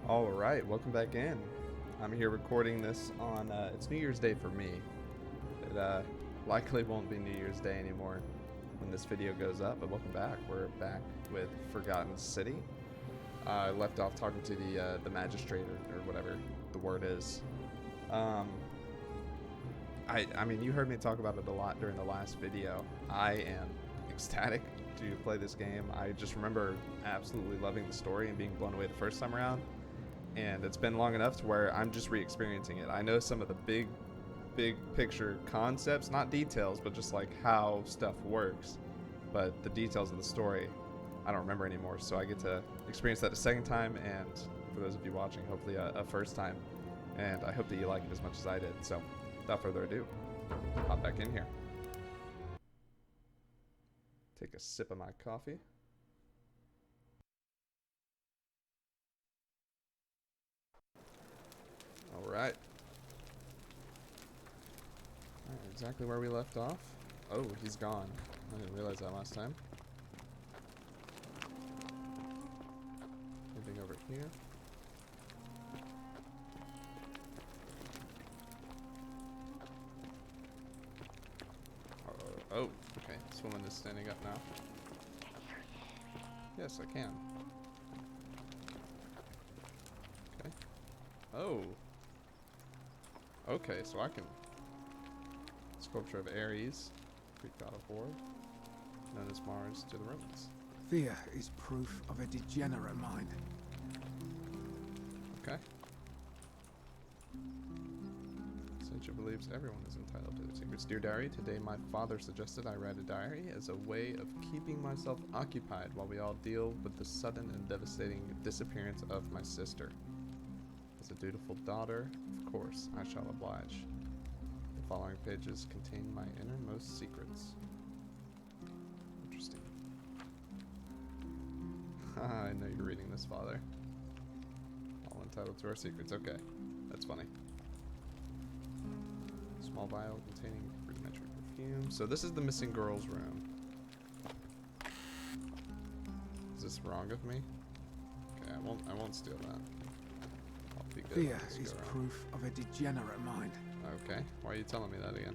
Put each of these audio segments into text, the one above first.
All right, welcome back in. I'm here recording this on, it's New Year's Day for me. It likely won't be New Year's Day anymore when this video goes up, but welcome back. We're back with Forgotten City. I left off talking to the magistrate or whatever the word is. I mean, you heard me talk about it a lot during the last video. I am ecstatic to play this game. I just remember absolutely loving the story and being blown away the first time around. And it's been long enough to where I'm just re-experiencing it. I know some of the big picture concepts, not details, but just like how stuff works. But the details of the story, I don't remember anymore. So I get to experience that a second time, and for those of you watching, hopefully a first time. And I hope that you like it as much as I did. So without further ado, hop back in here. Take a sip of my coffee. Alright. Alright, exactly where we left off. Oh, he's gone. I didn't realize that last time. Anything over here? Oh, okay. This woman is standing up now. Yes, I can. Okay. Oh. Okay, so I can. Sculpture of Ares, Greek god of war, known as Mars to the Romans. Fear is proof of a degenerate mind. Okay. Since believes everyone is entitled to their secrets. Dear Diary, today my father suggested I write a diary as a way of keeping myself occupied while we all deal with the sudden and devastating disappearance of my sister. As a dutiful daughter, of course, I shall oblige. The following pages contain my innermost secrets. Interesting. I know you're reading this, Father. All entitled to our secrets. Okay, that's funny. Small vial containing rudimentary perfume. So this is the missing girl's room. Is this wrong of me? Okay, I won't steal that. I'll be good. Fear is proof of a degenerate mind. Okay, why are you telling me that again?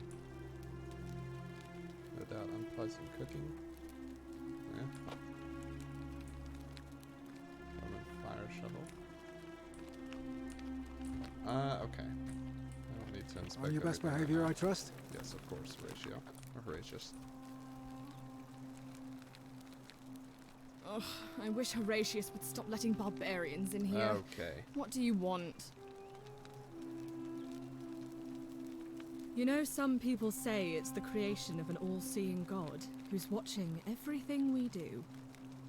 No doubt unpleasant cooking. Yeah. Roman fire shovel. Okay. I don't need to inspect. On your best behavior, I trust? Yes, of course, Horatio. Or Horatius. Ugh, I wish Horatius would stop letting barbarians in here. Okay. What do you want? You know, some people say it's the creation of an all-seeing god who's watching everything we do.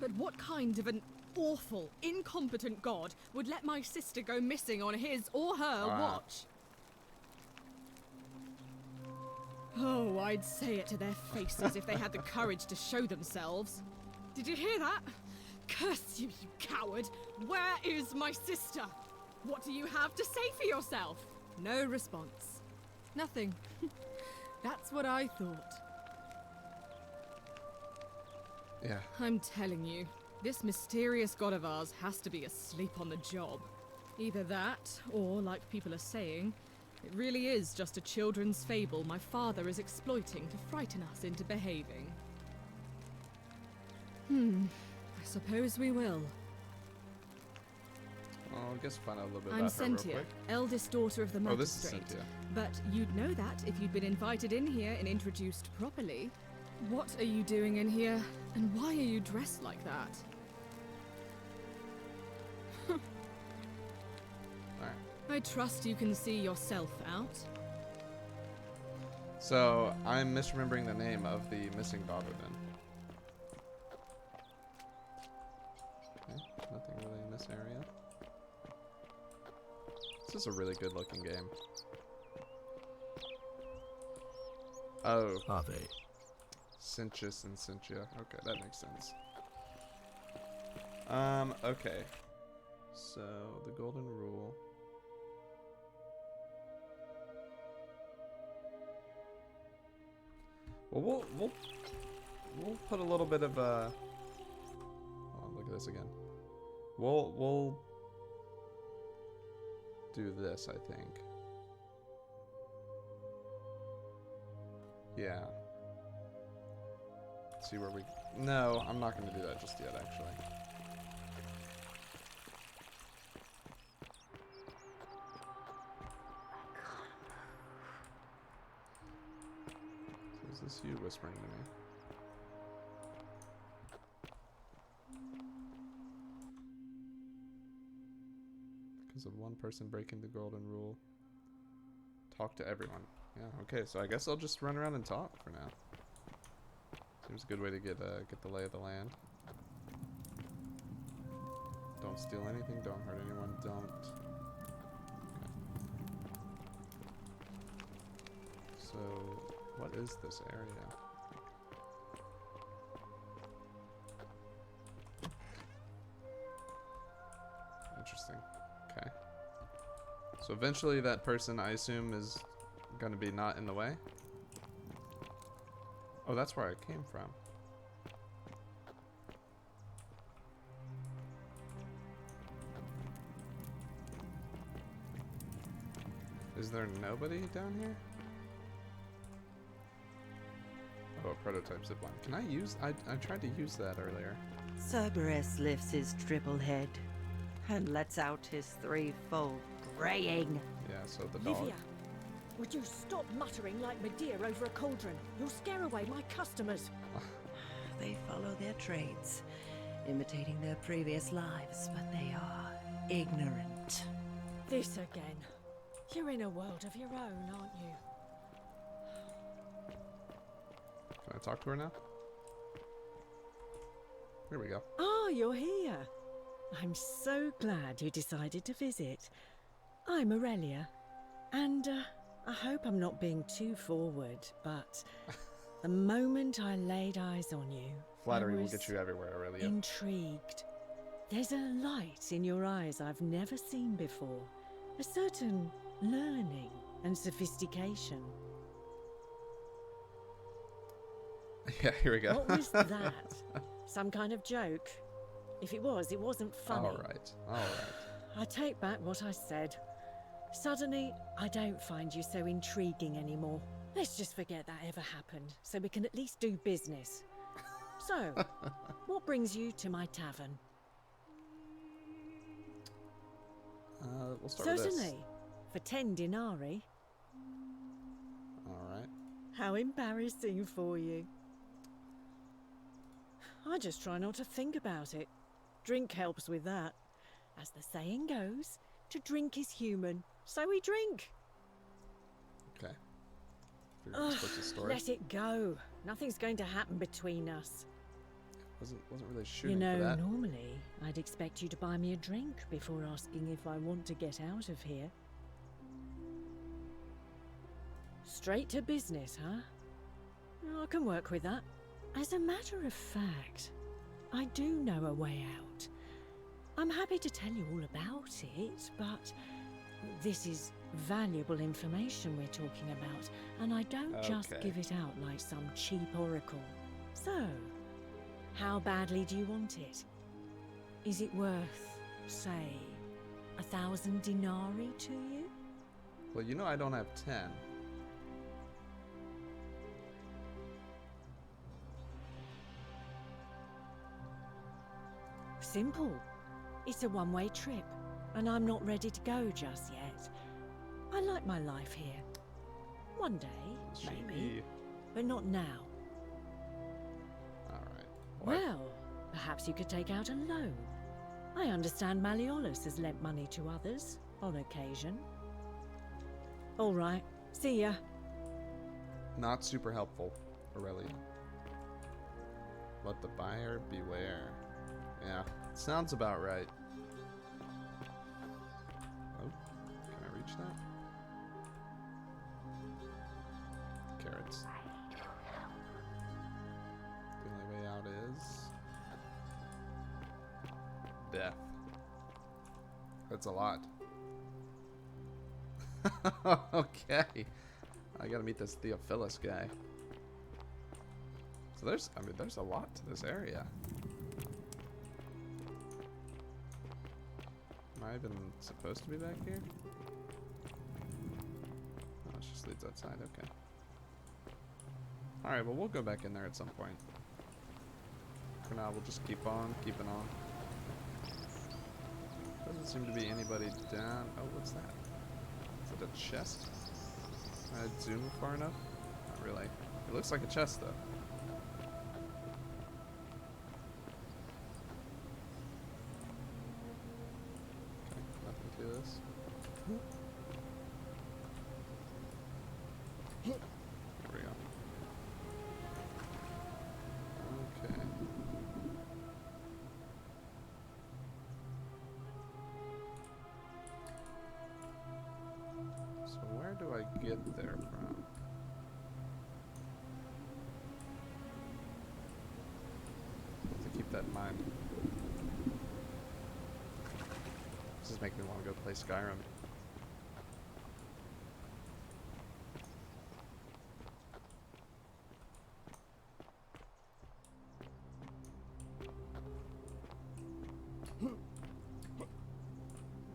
But what kind of an awful, incompetent god would let my sister go missing on his or her watch? Oh, I'd say it to their faces if they had the courage to show themselves. Did you hear that? Curse you, you coward! Where is my sister? What do you have to say for yourself? No response. Nothing. That's what I thought. Yeah. I'm telling you, this mysterious god of ours has to be asleep on the job. Either that, or, like people are saying, it really is just a children's fable my father is exploiting to frighten us into behaving. I suppose we will. Well, I guess we'll find out a little bit I'm about her real Cynthia, quick. eldest daughter of the Oh, this is magistrate. Cynthia. But you'd know that if you'd been invited in here and introduced properly. What are you doing in here? And why are you dressed like that? Alright. I trust you can see yourself out. So, I'm misremembering the name of the missing daughter then. Okay, nothing really in this area. This is a really good looking game. Oh. Are they? Cynthius and Cynthia. Okay, that makes sense. Okay. So, the golden rule. Well, we'll put a little bit of oh, look at this again. We'll do this, I think. Yeah. Let's see where we... No, I'm not going to do that just yet, actually. So is this you whispering to me? Because of one person breaking the golden rule. Talk to everyone. Yeah, okay, so I guess I'll just run around and talk for now. Seems a good way to get the lay of the land. Don't steal anything, don't hurt anyone, don't... Okay. So, what is this area? Interesting. Okay. So eventually that person, I assume, is going to be not in the way. Oh, that's where I came from. Is there nobody down here? Oh, a prototype zipline. Can I use... I tried to use that earlier. Cerberus lifts his triple head and lets out his threefold braying. Yeah, so the dog. Livia, would you stop muttering like Medea over a cauldron? You'll scare away my customers. They follow their trades, imitating their previous lives, but they are ignorant. This again. You're in a world of your own, aren't you? Can I talk to her now? Here we go. Ah, you're here. I'm so glad you decided to visit. I'm Aurelia, and I hope I'm not being too forward, but the moment I laid eyes on you, Flattery I will was get you everywhere, Aurelia. intrigued. There's a light in your eyes I've never seen before. A certain learning and sophistication. Yeah, here we go. What was that? Some kind of joke? If it was, it wasn't funny. Alright, alright. I take back what I said. Suddenly, I don't find you so intriguing anymore. Let's just forget that ever happened, so we can at least do business. So, what brings you to my tavern? We'll start with this. Certainly, for 10 denarii. Alright. How embarrassing for you. I just try not to think about it. Drink helps with that. As the saying goes, to drink is human, so we drink. Okay. Figured this was a story. Let it go. Nothing's going to happen between us. Wasn't really You shooting know, for that. normally I'd expect you to buy me a drink before asking if I want to get out of here. Straight to business, huh? I can work with that. As a matter of fact, I do know a way out. I'm happy to tell you all about it, but this is valuable information we're talking about, and I don't just Okay. give it out like some cheap oracle. So, how badly do you want it? Is it worth, say, 1,000 denarii to you? Well, you know I don't have 10. Simple. It's a one-way trip, and I'm not ready to go just yet. I like my life here. One day, maybe, but not now. Alright. Well, perhaps you could take out a loan. I understand Malleolus has lent money to others, on occasion. All right, see ya. Not super helpful, Aurelia. Let the buyer beware. Yeah, sounds about right. Oh, can I reach that? Carrots. The only way out is death. That's a lot. Okay. I gotta meet this Theophilus guy. So there's a lot to this area. Am I even supposed to be back here? Oh, it just leads outside, okay. Alright, well we'll go back in there at some point. For now, we'll just keep on keeping on. Doesn't seem to be anybody down. Oh, what's that? Is it a chest? Can I zoom far enough? Not really. It looks like a chest, though. Okay, nothing to this. There we go. Okay. So where do I get there from? To keep that in mind. This is making me want to go play Skyrim.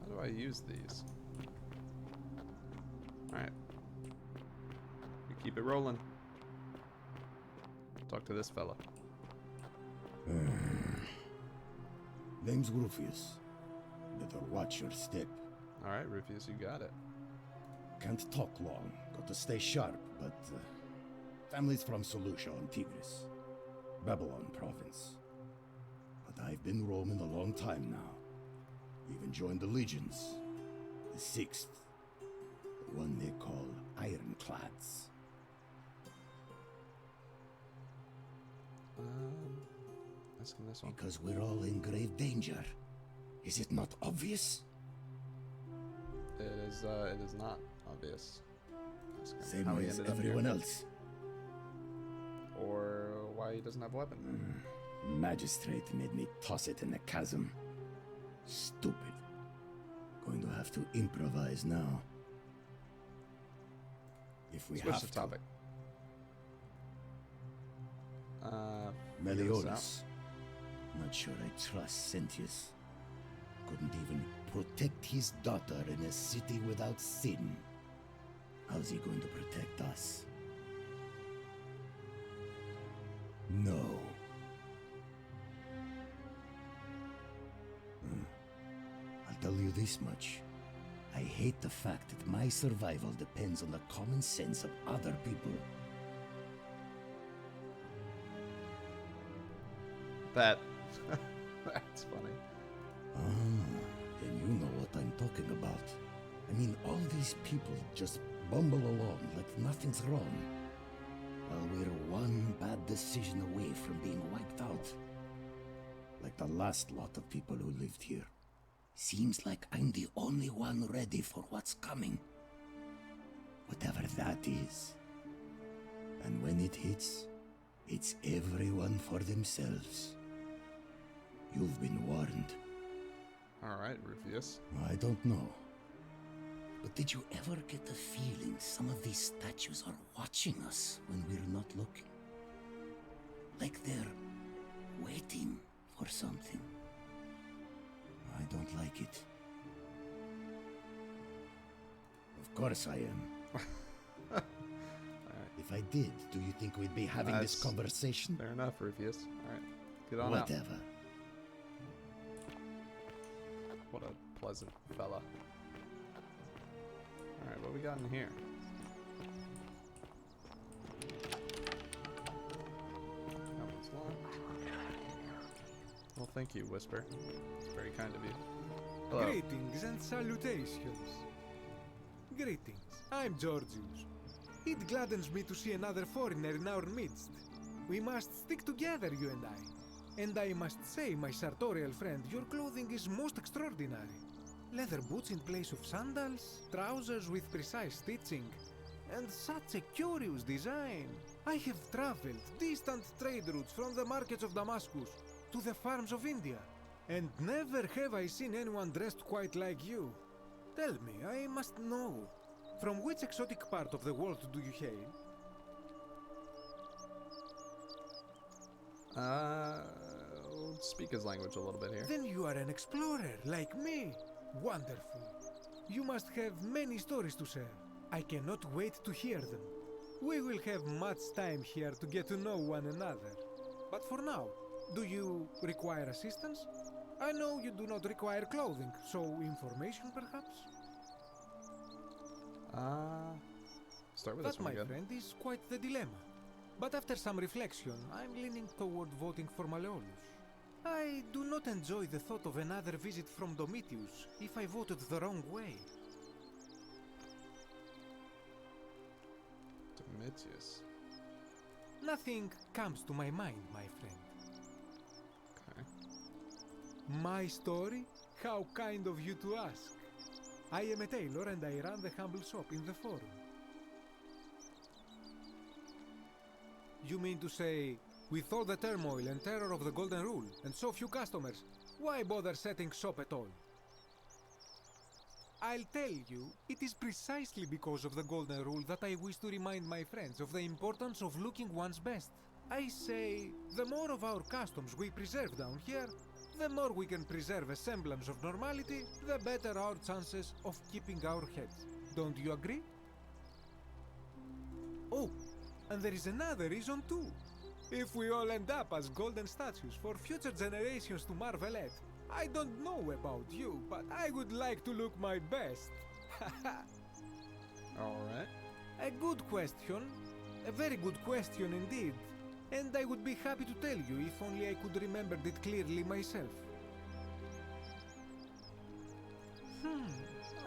How do I use these? Alright. We keep it rolling. Talk to this fella. Name's Rufius. Better watch your step. Alright, Rufius, you got it. Can't talk long. Got to stay sharp, but... family's from Seleucia on Tigris. Babylon province. But I've been roaming a long time now. Even joined the legions. The 6th. The one they call Ironclads. Asking this one. Because we're all in grave danger. Is it not obvious? It is not obvious. Ask him Same how he as ended up everyone here. else. Or why he doesn't have a weapon. Magistrate made me toss it in the chasm. Stupid. Going to have to improvise now. If we Switch have the to. topic. Meliodas. Not sure I trust Sentius. Couldn't even protect his daughter in a city without sin. How's he going to protect us? No. I'll tell you this much. I hate the fact that my survival depends on the common sense of other people. That's funny. Then you know what I'm talking about. I mean, all these people just bumble along like nothing's wrong. While we're one bad decision away from being wiped out. Like the last lot of people who lived here. Seems like I'm the only one ready for what's coming. Whatever that is. And when it hits, it's everyone for themselves. You've been warned. Alright, Rufius. I don't know. But did you ever get the feeling some of these statues are watching us when we're not looking? Like they're waiting for something. I don't like it. Of course I am. If I did, do you think we'd be having this conversation? Fair enough, Rufius. Alright, get on out. Whatever. What a pleasant fella. Alright, what we got in here? That one's locked. Well, thank you, Whisper. It's very kind of you. Hello. Greetings and salutations. Greetings. I'm Georgius. It gladdens me to see another foreigner in our midst. We must stick together, you and I. And I must say, my sartorial friend, your clothing is most extraordinary. Leather boots in place of sandals, trousers with precise stitching, and such a curious design. I have traveled distant trade routes from the markets of Damascus to the farms of India, and never have I seen anyone dressed quite like you. Tell me, I must know, from which exotic part of the world do you hail? Speak his language a little bit here. Then you are an explorer, like me. Wonderful. You must have many stories to share. I cannot wait to hear them. We will have much time here to get to know one another. But for now, do you require assistance? I know you do not require clothing, so information perhaps? Start with That, this one my again. friend, is quite the dilemma. But after some reflection, I'm leaning toward voting for Malleolus. I do not enjoy the thought of another visit from Domitius if I voted the wrong way. Domitius. Nothing comes to my mind, my friend. Okay. My story? How kind of you to ask. I am a tailor and I run the humble shop in the forum. You mean to say, with all the turmoil and terror of the Golden Rule and so few customers, why bother setting shop at all? I'll tell you, it is precisely because of the Golden Rule that I wish to remind my friends of the importance of looking one's best. I say, the more of our customs we preserve down here, the more we can preserve a semblance of normality, the better our chances of keeping our heads. Don't you agree? Oh, and there is another reason too. If we all end up as golden statues for future generations to marvel at, I don't know about you, but I would like to look my best. Alright. A good question. A very good question indeed. And I would be happy to tell you if only I could remember it clearly myself.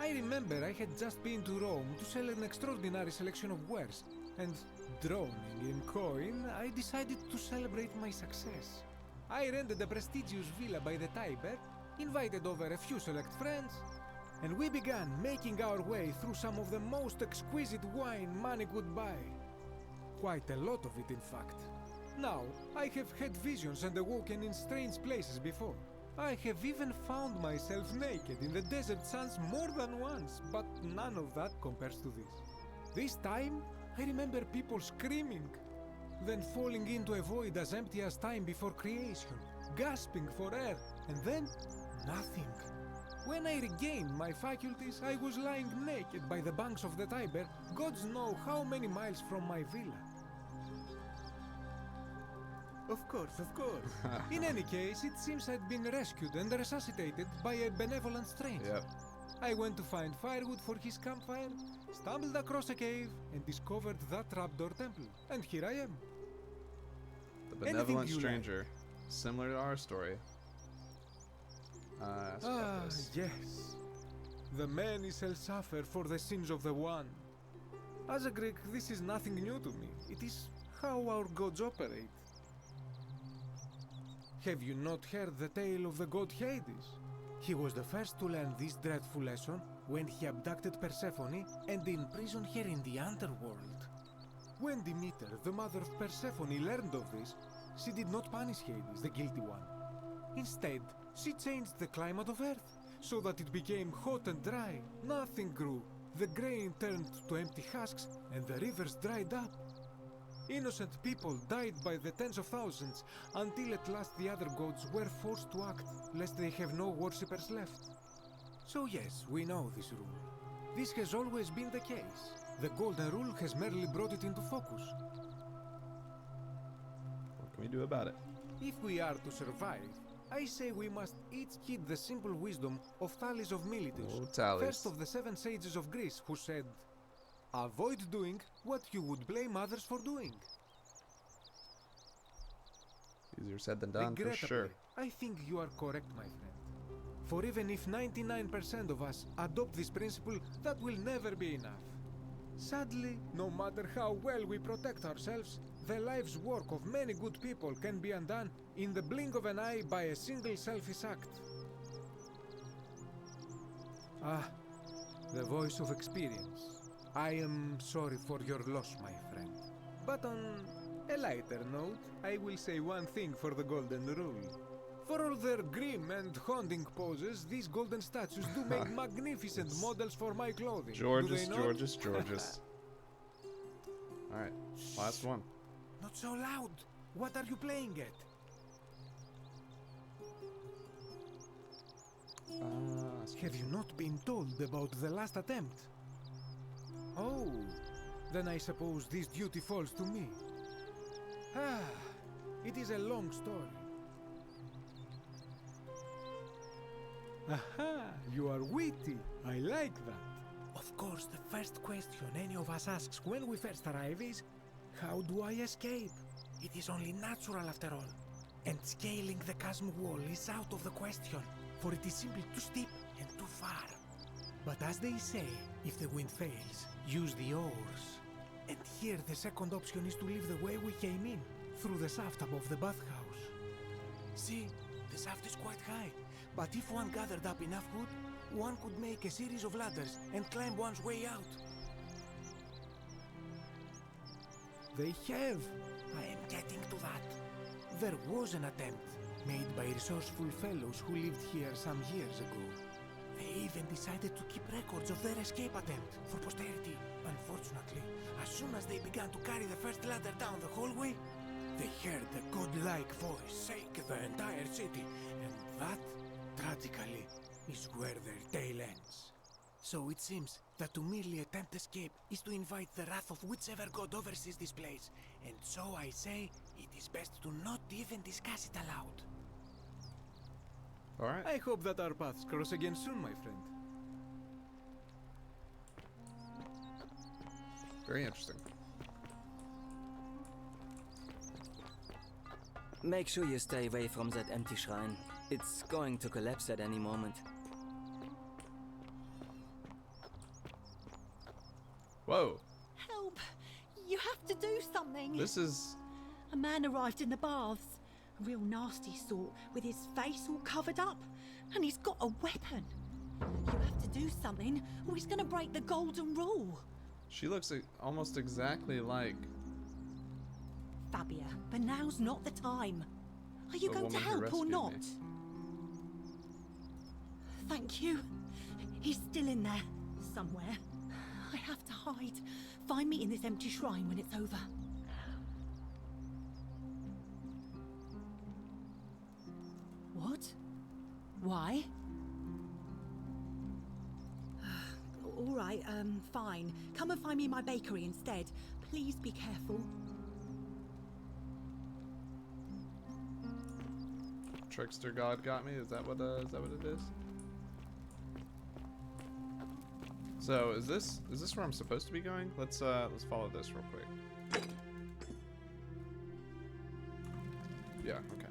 I remember I had just been to Rome to sell an extraordinary selection of wares, and drowning in coin, I decided to celebrate my success. I rented a prestigious villa by the Tiber, invited over a few select friends, and we began making our way through some of the most exquisite wine money could buy. Quite a lot of it, in fact. Now, I have had visions and awoken in strange places before. I have even found myself naked in the desert sands more than once, but none of that compares to this. This time, I remember people screaming, then falling into a void as empty as time before creation, gasping for air, and then nothing. When I regained my faculties, I was lying naked by the banks of the Tiber, gods know how many miles from my villa. Of course, of course. In any case, it seems I'd been rescued and resuscitated by a benevolent stranger. Yep. I went to find firewood for his campfire, stumbled across a cave, and discovered that trapdoor temple. And here I am. The benevolent you like. stranger. Similar to our story. Ask about this. Yes. The many shall suffer for the sins of the one. As a Greek, this is nothing new to me. It is how our gods operate. Have you not heard the tale of the god Hades? He was the first to learn this dreadful lesson when he abducted Persephone and imprisoned her in the underworld. When Demeter, the mother of Persephone, learned of this, she did not punish Hades, the guilty one. Instead, she changed the climate of Earth so that it became hot and dry. Nothing grew. The grain turned to empty husks and the rivers dried up. Innocent people died by the tens of thousands until at last the other gods were forced to act, lest they have no worshippers left. So yes, we know this rule. This has always been the case. The Golden Rule has merely brought it into focus. What can we do about it? If we are to survive, I say we must each heed the simple wisdom of Thales of Miletus, Oh, Thales. first of the 7 sages of Greece, who said, "Avoid doing what you would blame others for doing." Easier said than done, for Regrettably, sure. I think you are correct, my friend. For even if 99% of us adopt this principle, that will never be enough. Sadly, no matter how well we protect ourselves, the life's work of many good people can be undone in the blink of an eye by a single selfish act. Ah, the voice of experience. I am sorry for your loss, my friend. But on a lighter note, I will say one thing for the Golden Rule. For all their grim and haunting poses, these golden statues do make magnificent models for my clothing. Do Georges, they not? Georges. Alright, last one. Not so loud. What are you playing at? ask. Have you not been told about the last attempt? Oh, then I suppose this duty falls to me. Ah, it is a long story. Aha, you are witty. I like that. Of course, the first question any of us asks when we first arrive is, how do I escape? It is only natural after all. And scaling the chasm wall is out of the question, for it is simply too steep and too far. But as they say, if the wind fails, use the oars. And here the second option is to leave the way we came in, through the shaft above the bathhouse. See, the shaft is quite high, but if one gathered up enough wood, one could make a series of ladders and climb one's way out. They have. I am getting to that. There was an attempt, made by resourceful fellows who lived here some years ago. They even decided to keep records of their escape attempt for posterity. Unfortunately, as soon as they began to carry the first ladder down the hallway, they heard the godlike voice shake the entire city, and that, tragically, is where their tale ends. So it seems that to merely attempt escape is to invite the wrath of whichever god oversees this place, and so I say it is best to not even discuss it aloud. Alright. I hope that our paths cross again soon, my friend. Very interesting. Make sure you stay away from that empty shrine. It's going to collapse at any moment. Whoa. Help! You have to do something! This is... A man arrived in the baths. A real nasty sort, with his face all covered up. And he's got a weapon. You have to do something, or he's gonna break the golden rule. She looks almost exactly like Fabia, but now's not the time. Are you the going to woman who help or rescued not? me. Thank you. He's still in there, somewhere. I have to hide. Find me in this empty shrine when it's over. What? Why? All right, fine. Come and find me in my bakery instead. Please be careful. Trickster God got me. Is that what it is? So is this where I'm supposed to be going? Let's follow this real quick. Yeah, okay.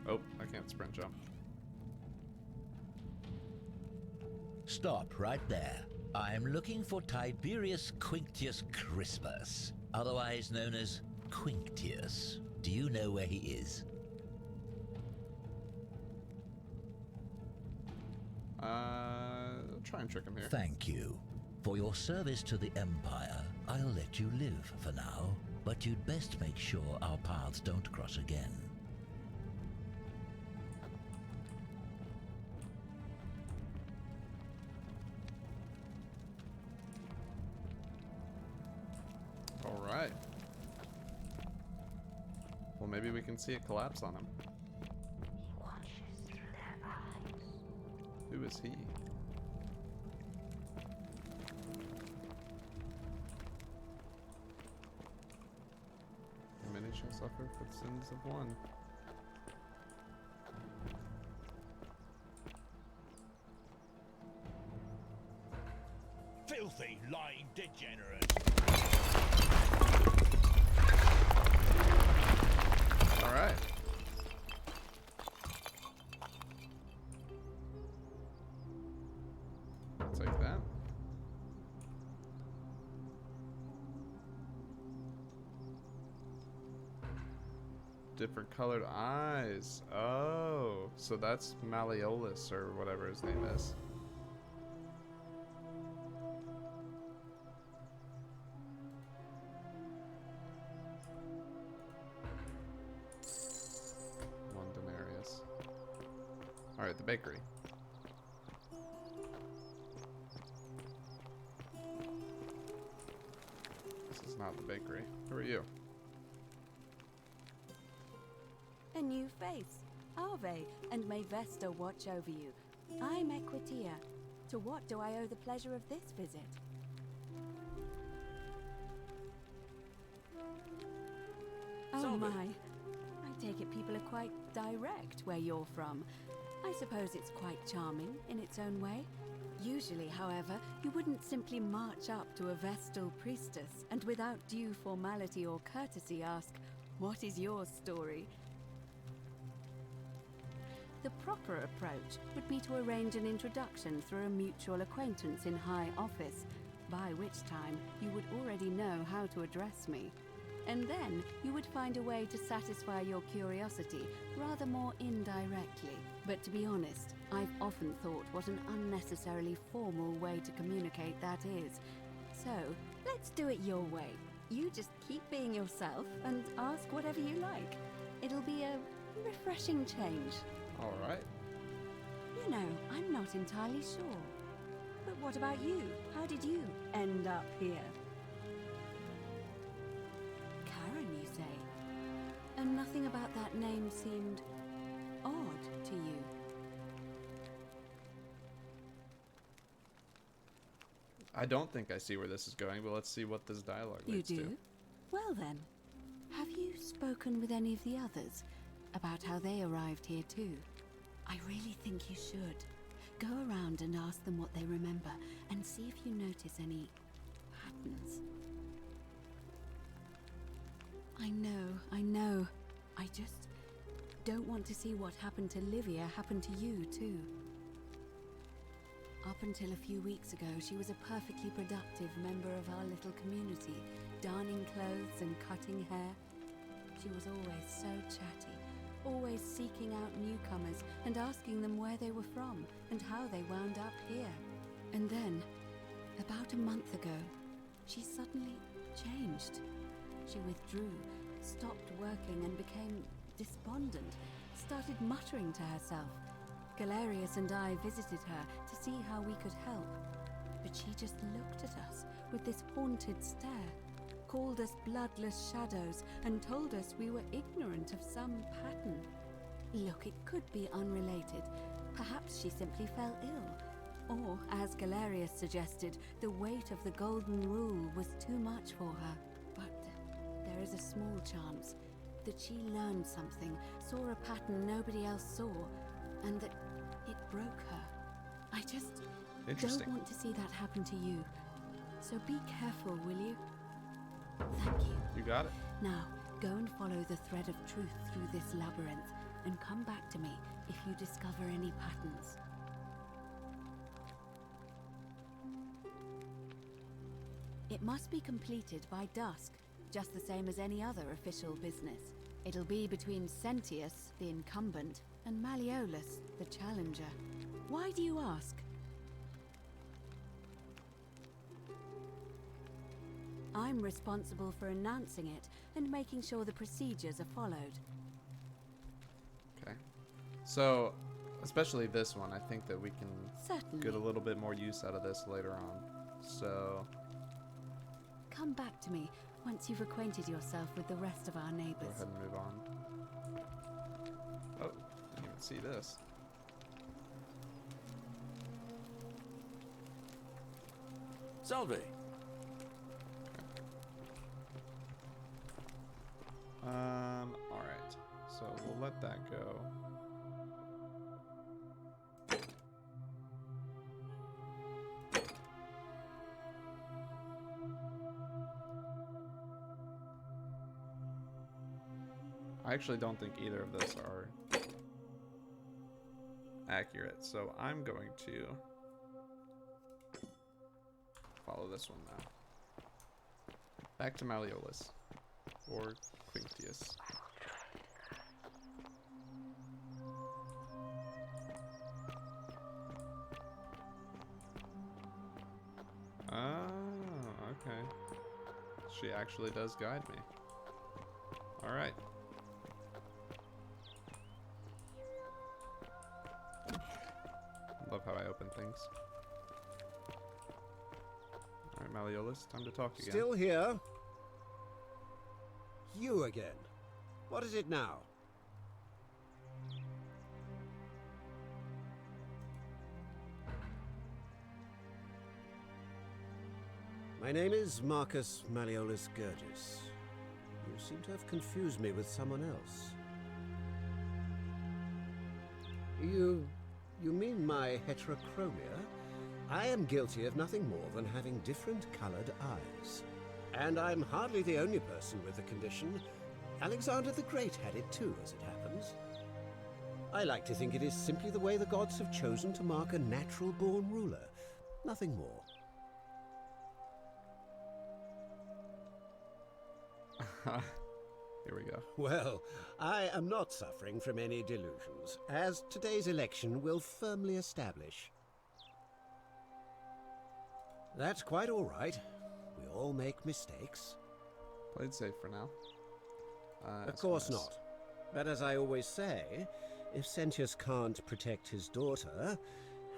Oh, I can't sprint jump. Stop right there. I'm looking for Tiberius Quinctius Crispus, otherwise known as Quinctius. Do you know where he is? Try and trick him here. Thank you. For your service to the Empire, I'll let you live for now, but you'd best make sure our paths don't cross again. All right. Well, maybe we can see it collapse on him. He watches through their eyes. Who is he? Many shall suffer for the sins of one. Filthy, lying degenerate. All right. I'll take that. Different colored eyes. Oh, so that's Malleolus or whatever his name is. One denarius. All right, the bakery. This is not the bakery. Who are you? A new face. Ave, and may Vesta watch over you. I'm Equitia. To what do I owe the pleasure of this visit? Oh my. I take it people are quite direct where you're from. I suppose it's quite charming in its own way. Usually, however, you wouldn't simply march up to a Vestal priestess and without due formality or courtesy ask, "What is your story?" The proper approach would be to arrange an introduction through a mutual acquaintance in high office, by which time you would already know how to address me. And then you would find a way to satisfy your curiosity rather more indirectly. But to be honest, I've often thought what an unnecessarily formal way to communicate that is. So, let's do it your way. You just keep being yourself and ask whatever you like. It'll be a refreshing change. All right. You know, I'm not entirely sure. But what about you? How did you end up here? Karen, you say? And nothing about that name seemed odd to you. I don't think I see where this is going, but let's see what this dialogue leads to. You do? Well then, have you spoken with any of the others about how they arrived here too? I really think you should. Go around and ask them what they remember and see if you notice any patterns. I know. I just don't want to see what happened to Livia happen to you too. Up until a few weeks ago, she was a perfectly productive member of our little community, darning clothes and cutting hair. She was always so chatty, always seeking out newcomers and asking them where they were from and how they wound up here. And then, about a month ago, she suddenly changed. She withdrew, stopped working and became despondent, started muttering to herself. Galerius and I visited her to see how we could help, but she just looked at us with this haunted stare, called us bloodless shadows, and told us we were ignorant of some pattern. Look, it could be unrelated. Perhaps she simply fell ill. Or, as Galerius suggested, the weight of the Golden Rule was too much for her. But there is a small chance that she learned something, saw a pattern nobody else saw, and that it broke her. I just don't want to see that happen to you. So be careful, will you? Thank you. You got it. Now, go and follow the thread of truth through this labyrinth, and come back to me if you discover any patterns. It must be completed by dusk, just the same as any other official business. It'll be between Sentius, the incumbent, and Malleolus, the challenger. Why do you ask? I'm responsible for announcing it and making sure the procedures are followed. Okay. So, especially this one, I think that we can get a little bit more use out of this later on. So, come back to me once you've acquainted yourself with the rest of our neighbors. Go ahead and move on. Oh, didn't even see this. Salve. Alright. So we'll let that go. I actually don't think either of those are accurate, so I'm going to follow this one now. Back to Malleolus, or Quinctius. Oh, okay. She actually does guide me. Alright. Love how I open things. Alright, Malleolus, time to talk again. Still here? You again. What is it now? My name is Marcus Malleolus Gurgis. You seem to have confused me with someone else. You mean my heterochromia? I am guilty of nothing more than having different colored eyes. And I'm hardly the only person with the condition. Alexander the Great had it too, as it happens. I like to think it is simply the way the gods have chosen to mark a natural-born ruler. Nothing more. Here we go. Well, I am not suffering from any delusions, as today's election will firmly establish. That's quite all right. We all make mistakes. Played safe for now. Of course not. But as I always say, if Sentius can't protect his daughter,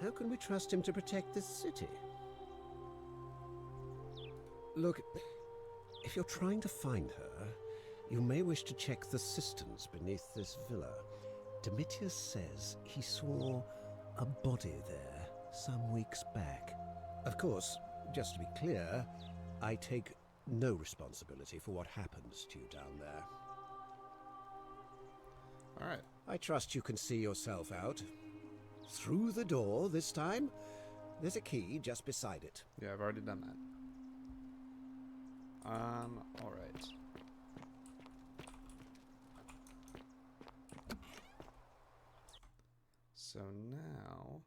how can we trust him to protect this city? Look, if you're trying to find her, you may wish to check the cisterns beneath this villa. Domitius says he saw a body there some weeks back. Of course, just to be clear, I take no responsibility for what happens to you down there. All right. I trust you can see yourself out. Through the door this time. There's a key just beside it. Yeah, I've already done that. All right. So now...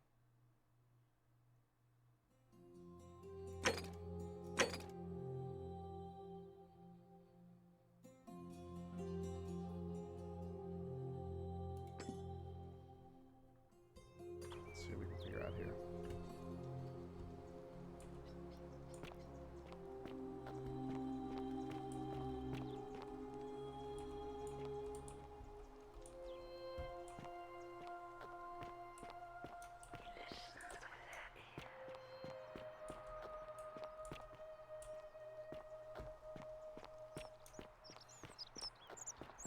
let's see what we can figure out here.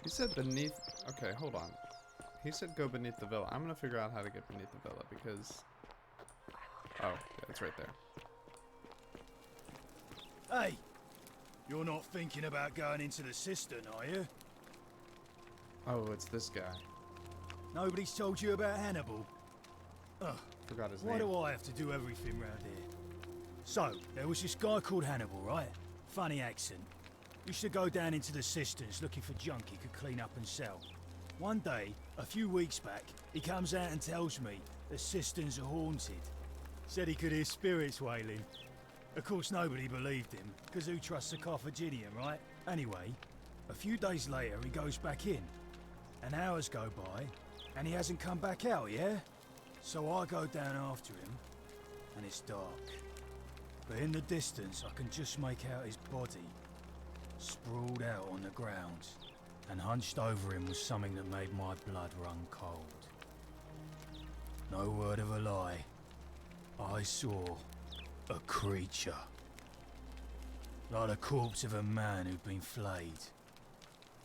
He said beneath... Okay, hold on. He said go beneath the villa. I'm gonna figure out how to get beneath the villa because... Oh, yeah, it's right there. Hey! You're not thinking about going into the cistern, are you? Oh, it's this guy. Nobody's told you about Hannibal? Ugh. Forgot his Why name. do I have to do everything round here? So, there was this guy called Hannibal, right? Funny accent. Used to go down into the cisterns looking for junk he could clean up and sell. One day, a few weeks back, he comes out and tells me the cisterns are haunted. Said he could hear spirits wailing. Of course, nobody believed him, because who trusts a Carthaginian, right? Anyway, a few days later, he goes back in. And hours go by, and he hasn't come back out, yeah? So I go down after him, and it's dark. But in the distance, I can just make out his body, sprawled out on the ground, and hunched over him was something that made my blood run cold. No word of a lie. I saw a creature. Like the corpse of a man who'd been flayed.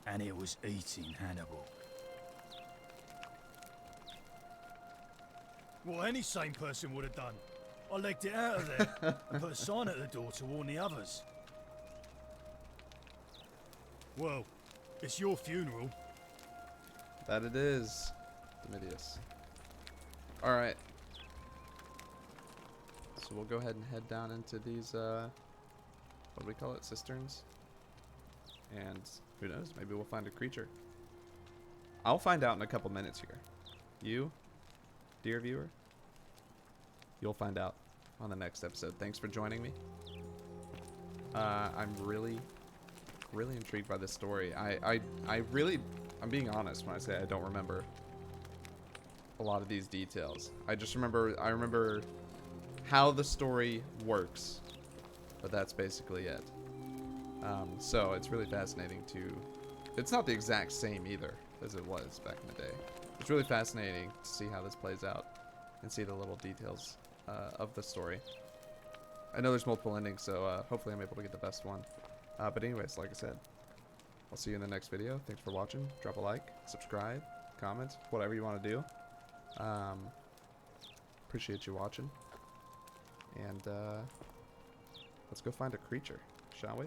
And it was eating Hannibal. What any sane person would have done. I legged it out of there and put a sign at the door to warn the others. Well, it's your funeral. That it is, Domitius. Alright. So we'll go ahead and head down into these, what do we call it? Cisterns? And who knows, maybe we'll find a creature. I'll find out in a couple minutes here. You, dear viewer, you'll find out on the next episode. Thanks for joining me. I'm really intrigued by this story. I'm being honest when I say I don't remember a lot of these details. I remember how the story works, but that's basically it. So it's really fascinating to... It's not the exact same either as it was back in the day. It's really fascinating to see how this plays out and see the little details of the story. I know there's multiple endings, so hopefully I'm able to get the best one. But anyways, like I said, I'll see you in the next video. Thanks for watching. Drop a like, subscribe, comment, whatever you want to do. Appreciate you watching. And Let's go find a creature, shall we?